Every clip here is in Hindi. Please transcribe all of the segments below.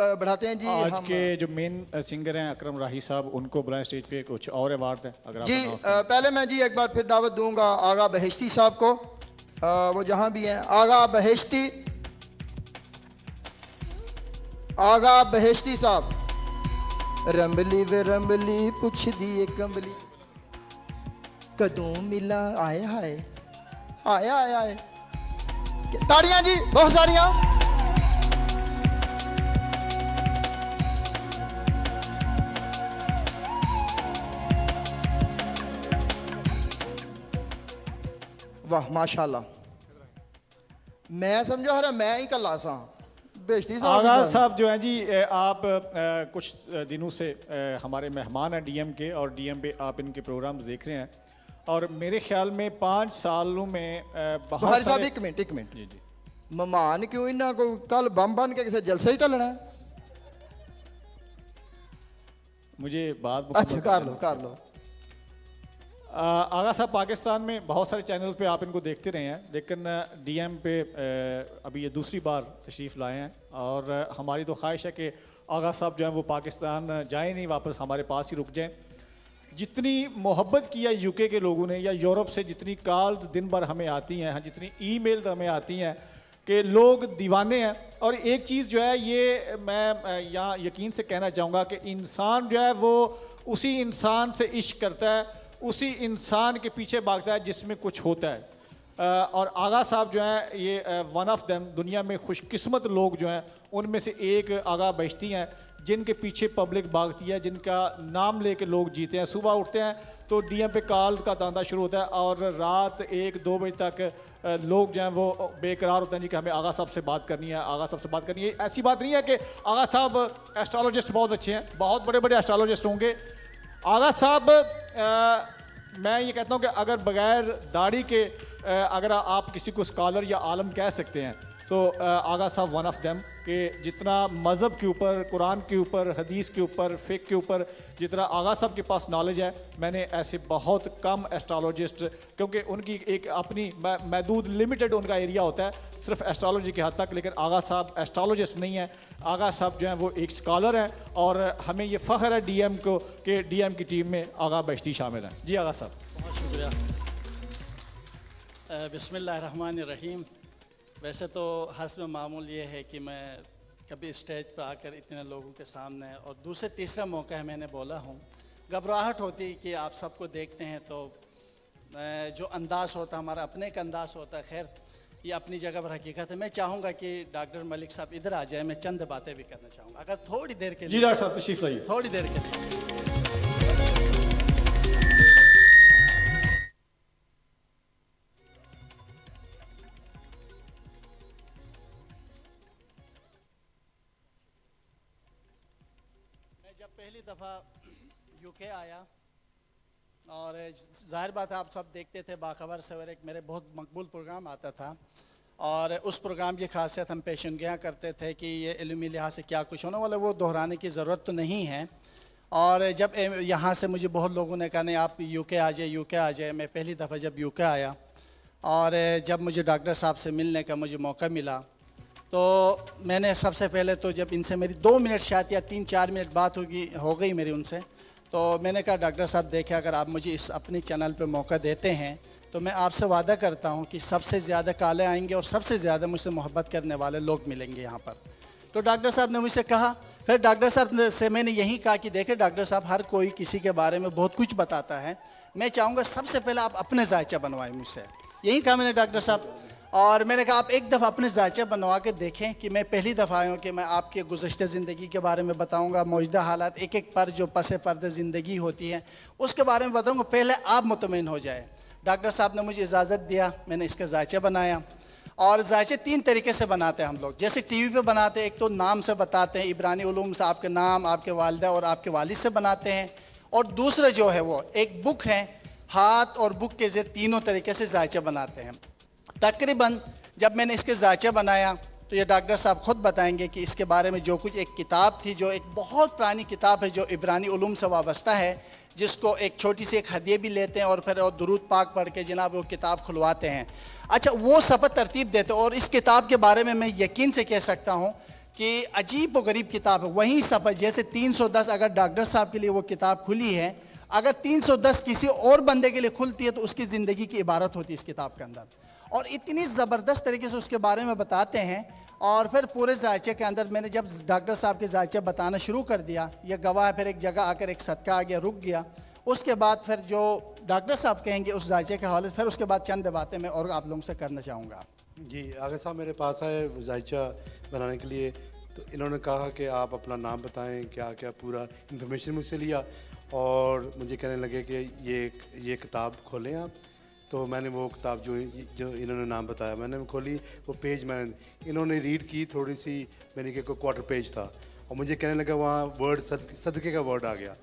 बढ़ाते हैं जी। आज के जो मेन सिंगर हैं अकरम राही साहब, उनको बुलाएं स्टेज पे, कुछ और अवार्ड है अगर जी। पहले मैं जी एक बार फिर दावत दूंगा आगा बहेश्ती साहब को, वो जहां भी हैं। आगा बहेश्ती, आगा बहेश्ती साहब। रंबली वे रंबली पुछ दी एक कंबली, कदों मिला आए हाय आए आए आए। ताड़ियां जी बहुत सारियां। वाह माशाल्लाह। मैं समझा हरा मैं ही कला सा बेश्ती साहब। आगा साहब जो हैं जी, आप कुछ दिनों से हमारे मेहमान हैं डीएम के, और डीएम पे आप इनके प्रोग्राम्स देख रहे हैं, और मेरे ख्याल में 5 सालों में बहुत साहब सारे... एक मिनट जी जी। मेहमान क्यों इन्ना को कल बम बन के किसी जलसे ही टलना है? मुझे बात अच्छा कर लो। आगा साहब पाकिस्तान में बहुत सारे चैनल पे आप इनको देखते रहे हैं, लेकिन डीएम पे अभी ये दूसरी बार तशरीफ़ लाए हैं, और हमारी तो ख्वाहिश है कि आगा साहब जो हैं वो पाकिस्तान जाए नहीं, वापस हमारे पास ही रुक जाएं। जितनी मोहब्बत की है यूके के लोगों ने, या यूरोप से जितनी कॉल्स दिन भर हमें आती हैं, जितनी ईमेल्स हमें आती हैं कि लोग दीवाने हैं। और एक चीज़ जो है ये मैं यहाँ यकीन से कहना चाहूँगा कि इंसान जो है वो उसी इंसान से इश्क करता है, उसी इंसान के पीछे भागता है जिसमें कुछ होता है। और आगा साहब जो हैं ये वन ऑफ देम, दुनिया में खुशकिस्मत लोग जो हैं उनमें से एक आगा बहेश्ती हैं, जिनके पीछे पब्लिक भागती है, जिनका नाम लेके लोग जीते हैं। सुबह उठते हैं तो डीएम पे कॉल का तांता शुरू होता है, और रात 1-2 बजे तक लोग जो हैं वो बेकरार होते हैं जी कि हमें आगा साहब से बात करनी है, आगा साहब से बात करनी है। ऐसी बात नहीं है कि आगा साहब एस्ट्रोलॉजिस्ट बहुत अच्छे हैं, बहुत बड़े बड़े एस्ट्रोलॉजिस्ट होंगे। आगा साहब मैं ये कहता हूँ कि अगर बगैर दाढ़ी के अगर आप किसी को स्कॉलर या आलम कह सकते हैं, तो आगा साहब वन ऑफ देम, कि जितना मज़हब के ऊपर, कुरान के ऊपर, हदीस के ऊपर, फ़िक़्ह के ऊपर जितना आगा साहब के पास नॉलेज है, मैंने ऐसे बहुत कम एस्ट्रोलॉजिस्ट, क्योंकि उनकी एक अपनी महदूद लिमिटेड उनका एरिया होता है सिर्फ एस्ट्रोलॉजी के हद तक, लेकिन आगा साहब एस्ट्रोलॉजिस्ट नहीं है। आगा साहब जो हैं वो एक स्कॉलर हैं, और हमें ये फ़ख्र है डीएम को कि डीएम की टीम में आगा बहेश्ती शामिल हैं। जी आगा साहब। बहुत शुक्रिया। बिस्मिल्लाहिर्रहमानिर्रहीम। वैसे तो हस्ब मामूल ये है कि मैं कभी स्टेज पर आकर इतने लोगों के सामने, और दूसरे तीसरा मौका है मैंने बोला हूँ, घबराहट होती है कि आप सबको देखते हैं तो जो अंदाज़ होता है हमारा अपने का अंदाज़ होता है। खैर ये अपनी जगह पर हकीकत है। मैं चाहूँगा कि डॉक्टर मलिक साहब इधर आ जाए, मैं चंद बातें भी करना चाहूँगा अगर थोड़ी देर के लिए। जी डॉक्टर साहब तशरीफ लाइए। थोड़ी देर के लिए। जब पहली दफ़ा यूके आया, और जाहिर बात है आप सब देखते थे बाखबर सवेरे, एक मेरे बहुत मकबूल प्रोग्राम आता था, और उस प्रोग्राम की खासियत हम पेशेंगियाँ करते थे कि ये इल्मी लिहाज से क्या कुछ होने वाला, वो दोहराने की ज़रूरत तो नहीं है। और जब यहाँ से मुझे बहुत लोगों ने कहा नहीं आप यूके आ जाए, यूके आ जाए। मैं पहली दफ़ा जब यूके आया, और जब मुझे डॉक्टर साहब से मिलने का मुझे मौका मिला, तो मैंने सबसे पहले तो जब इनसे मेरी 2 मिनट शायद या 3-4 मिनट बात हो गई मेरी उनसे, तो मैंने कहा डॉक्टर साहब देखिए, अगर आप मुझे इस अपने चैनल पे मौका देते हैं तो मैं आपसे वादा करता हूँ कि सबसे ज़्यादा काले आएंगे और सबसे ज़्यादा मुझसे मोहब्बत करने वाले लोग मिलेंगे यहाँ पर। तो डॉक्टर साहब ने मुझसे कहा, फिर डॉक्टर साहब से मैंने यही कहा कि देखिए डॉक्टर साहब, हर कोई किसी के बारे में बहुत कुछ बताता है, मैं चाहूँगा सबसे पहले आप अपने जायचा बनवाएं मुझसे। यही कहा मैंने डॉक्टर साहब। और मैंने कहा आप एक दफ़ा अपने जायचा बनवा के देखें कि मैं पहली दफ़ा आया हूँ कि मैं आपके गुज़श्ता ज़िंदगी के बारे में बताऊँगा, मौजूदा हालात, एक एक पर जो पस पर्दे ज़िंदगी होती है उसके बारे में बताऊँगा, पहले आप मुतमईन हो जाए। डॉक्टर साहब ने मुझे इजाज़त दिया, मैंने इसका जायचा बनाया। और जायचे 3 तरीके से बनाते हैं हम लोग, जैसे टीवी पे बनाते हैं, एक तो नाम से बताते हैं, इब्रानी उलूम से आपके नाम, आपके वालिदा और आपके वालिद से बनाते हैं, और दूसरा जो है वो एक बुक है, हाथ और बुक के ज़रिए तीनों तरीके से जायचा बनाते हैं। तकरीबन जब मैंने इसके जायचा बनाया तो ये डॉक्टर साहब ख़ुद बताएंगे कि इसके बारे में जो कुछ एक किताब थी, जो एक बहुत पुरानी किताब है जो इब्रानी उलूम से वाबस्ता है, जिसको एक छोटी सी एक हदिया भी लेते हैं और फिर और दुरूद पाक पढ़ के जनाब वो किताब खुलवाते हैं। अच्छा, वो सफ़र तरतीब देते हैं। और इस किताब के बारे में मैं यकीन से कह सकता हूँ कि अजीब व गरीब किताब है। वहीं सब जैसे 310 अगर डॉक्टर साहब के लिए वो किताब खुली है, अगर 310 किसी और बंदे के लिए खुलती है तो उसकी ज़िंदगी की इबारत होती है इस किताब के अंदर। और इतनी ज़बरदस्त तरीके से उसके बारे में बताते हैं। और फिर पूरे जायचे के अंदर मैंने जब डॉक्टर साहब के जायचे बताना शुरू कर दिया, यह गवाह फिर एक जगह आकर एक सदका आ गया, रुक गया। उसके बाद फिर जो डॉक्टर साहब कहेंगे उस जायचे के हवाले, फिर उसके बाद चंद बातें मैं और आप लोगों से करना चाहूँगा। जी, आगा साहब मेरे पास आए जायचा बनाने के लिए, तो इन्होंने कहा कि आप अपना नाम बताएं, क्या क्या पूरा इन्फॉर्मेशन मुझसे लिया और मुझे कहने लगे कि ये किताब खोलें आप। तो मैंने वो किताब जो इन्होंने नाम बताया मैंने खोली, वो पेज मैंने इन्होंने रीड की थोड़ी सी, मैंने कि क्वार्टर पेज था और मुझे कहने लगा वहाँ वर्ड सदक़े का वर्ड आ गया।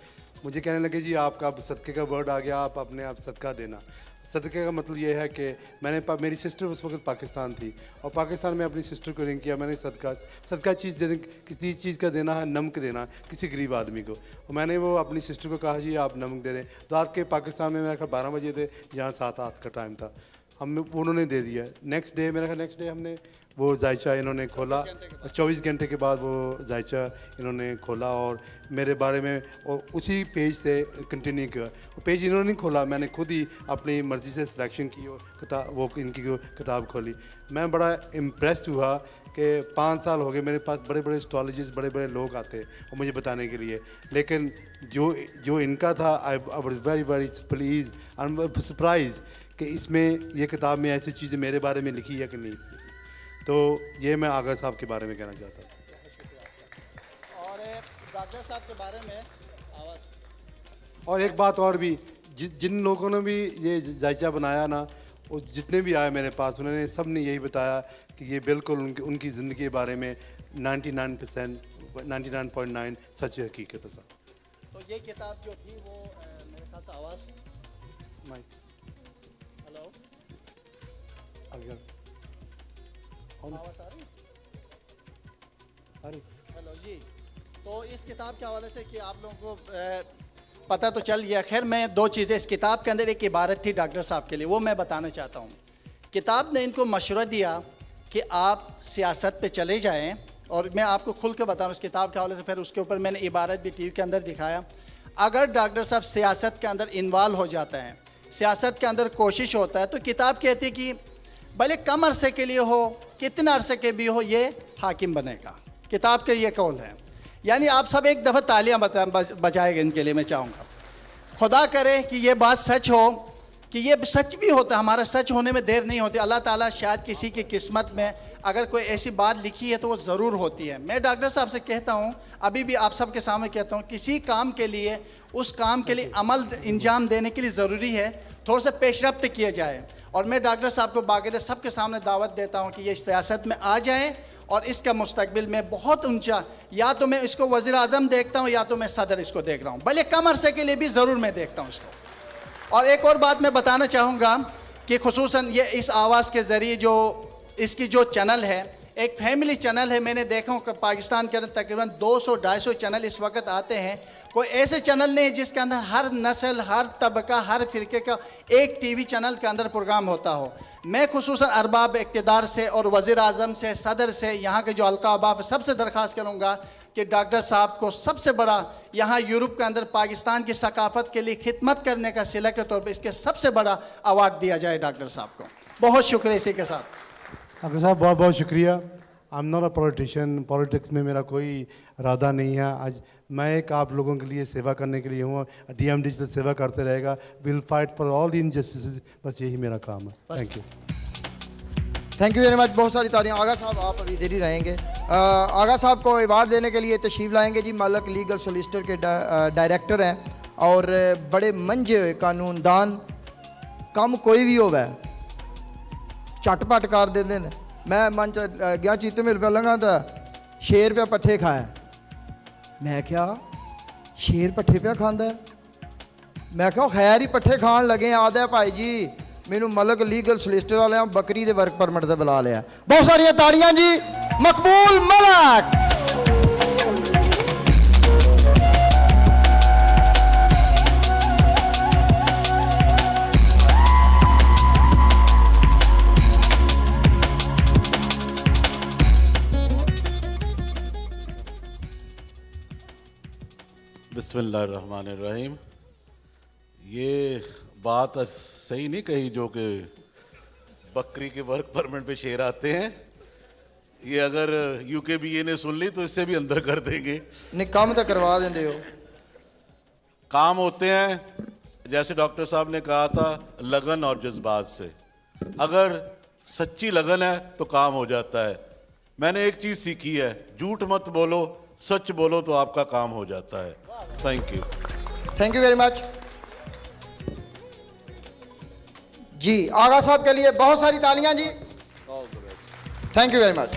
मुझे कहने लगे जी आपका सदक़े का वर्ड आ गया, आप अपने आप सदका देना। सदक़े का मतलब ये है कि मेरी सिस्टर उस वक्त पाकिस्तान थी और पाकिस्तान में अपनी सिस्टर को रिंग किया। मैंने सदका चीज़ देने, किसी चीज़ का देना है, नमक देना किसी गरीब आदमी को। और मैंने वो अपनी सिस्टर को कहा जी आप नमक दे दें। रात के पाकिस्तान में मेरा ख्याल 12 बजे थे, जहाँ 7-8 का टाइम था, उन्होंने दे दिया। नेक्स्ट डे मेरा ख्याल नेक्स्ट डे हमने वो जायचा इन्होंने खोला, 24 घंटे के बाद वो जायचा इन्होंने खोला और मेरे बारे में और उसी पेज से कंटिन्यू किया। वो पेज इन्होंने नहीं खोला, मैंने खुद ही अपनी मर्ज़ी से सिलेक्शन की और वो इनकी किताब खोली। मैं बड़ा इम्प्रेस्ड हुआ कि 5 साल हो गए मेरे पास बड़े बड़े एस्ट्रोलॉजिस्ट, बड़े बड़े लोग आते हैं और मुझे बताने के लिए, लेकिन जो इनका था I was very very please I am surprise कि इसमें ये किताब में ऐसी चीज़ें मेरे बारे में लिखी है कि नहीं। तो ये मैं आगा साहब के बारे में कहना चाहता हूँ। और डॉक्टर साहब के बारे में आवाज़। और एक बात और भी, जिन लोगों ने भी ये जायचा बनाया ना, वो जितने भी आए मेरे पास, उन्होंने सब ने यही बताया कि ये बिल्कुल उनकी ज़िंदगी के बारे में 99.9 सच हकीकत है साहब। तो ये किताब जो थी वो मेरे ख्याल से आवाज़ हेलो अगर आवाज़ आ रही अरे हेलो जी। तो इस किताब के हवाले से कि आप लोगों को पता तो चल गया। खैर मैं 2 चीज़ें, इस किताब के अंदर एक इबारत थी डॉक्टर साहब के लिए, वो मैं बताना चाहता हूँ। किताब ने इनको मशवरा दिया कि आप सियासत पे चले जाएं, और मैं आपको खुल के बताऊँ इस किताब के हवाले से। फिर उसके ऊपर मैंने इबारत भी टीवी के अंदर दिखाया। अगर डॉक्टर साहब सियासत के अंदर इन्वॉल्व हो जाता है, सियासत के अंदर कोशिश होता है, तो किताब कहती है कि भले कम अरसे के लिए हो, कितने अरसे के भी हो, ये हाकिम बनेगा। किताब के ये कौल है। यानी आप सब एक दफ़ा तालियां बजाएगा इनके लिए मैं चाहूँगा। खुदा करे कि ये बात सच हो, कि ये सच भी होता है, हमारा सच होने में देर नहीं होती। अल्लाह ताला शायद किसी की किस्मत में अगर कोई ऐसी बात लिखी है तो वो ज़रूर होती है। मैं डॉक्टर साहब से कहता हूँ, अभी भी आप सब के सामने कहता हूँ, किसी काम के लिए उस काम के लिए अमल इंजाम देने के लिए ज़रूरी है थोड़ा सा पेशरफ्त किया जाए। और मैं डॉक्टर साहब को बाकायदा सबके सामने दावत देता हूँ कि ये सियासत में आ जाए और इसका मुस्तकबिल में बहुत ऊंचा, या तो मैं इसको वज़ीर आज़म देखता हूँ या तो मैं सदर इसको देख रहा हूँ, भले कम अरसे के लिए भी ज़रूर मैं देखता हूँ इसको। और एक और बात मैं बताना चाहूँगा कि खुसूसन ये इस आवाज़ के ज़रिए जो इसकी जो चैनल है, एक फैमिली चैनल है। मैंने देखा हूँ कि पाकिस्तान के अंदर तकरीबन 200-250 चैनल इस वक्त आते हैं। कोई ऐसे चैनल नहीं जिसके अंदर हर नस्ल, हर तबका, हर फ़िरके का एक टीवी चैनल के अंदर प्रोग्राम होता हो। मैं खुसूसन अरबाब इक़्तिदार से और वज़ीर आज़म से, सदर से, यहाँ के जो हल्का अहबाब सबसे दरख्वास्त करूँगा कि डॉक्टर साहब को सबसे बड़ा यहाँ यूरोप के अंदर पाकिस्तान की सकाफ़त के लिए खिदमत करने का सिला के तौर पर इसके सबसे बड़ा अवार्ड दिया जाए डॉक्टर साहब को। बहुत शुक्रिया। इसी के साथ डॉक्टर साहब बहुत बहुत शुक्रिया। I am not a politician, politics में मेरा कोई इरादा नहीं है। आज मैं एक आप लोगों के लिए सेवा करने के लिए हूँ। DM डिजिटल सेवा करते रहेगा। Will fight for all the injustices, बस यही मेरा काम है। Thank you, thank you very much. बहुत सारी तालियां। आगा साहब आप अभी इधर ही रहेंगे। आगा साहब को अवार्ड देने के लिए तशरीफ़ लाएंगे जी। मलक लीगल सोलिसिटर के डायरेक्टर हैं और बड़े मंझे कानूनदान। कम कोई भी होवे झटपट कर देंगे। मैं मन च गया चीते मिल पे लंघा तो शेर पे पट्ठे खाए। मैं क्या शेर पट्ठे पे खांदा है? मैं क्या खैर ही पट्ठे खान लगे आदे भाई जी मैनू मलक लीगल सोलिसिटर वाले बकरी दे वर्क परमिट से बुला लिया। बहुत सारिया ताड़ियां जी। मकबूल मलक। बिस्मिल्लाहिर्रहमानिर्रहीम। ये बात सही नहीं कही जो कि बकरी के वर्क परमिट पे शेर आते हैं। ये अगर UKBA ने सुन ली तो इससे भी अंदर कर देंगे। नहीं काम तो करवा देंगे हो। काम होते हैं जैसे डॉक्टर साहब ने कहा था लगन और जज्बात से। अगर सच्ची लगन है तो काम हो जाता है। मैंने एक चीज़ सीखी है, झूठ मत बोलो, सच बोलो तो आपका काम हो जाता है। थैंक यू वेरी मच जी। आगा साहब के लिए बहुत सारी तालियां जी। Thank you very much.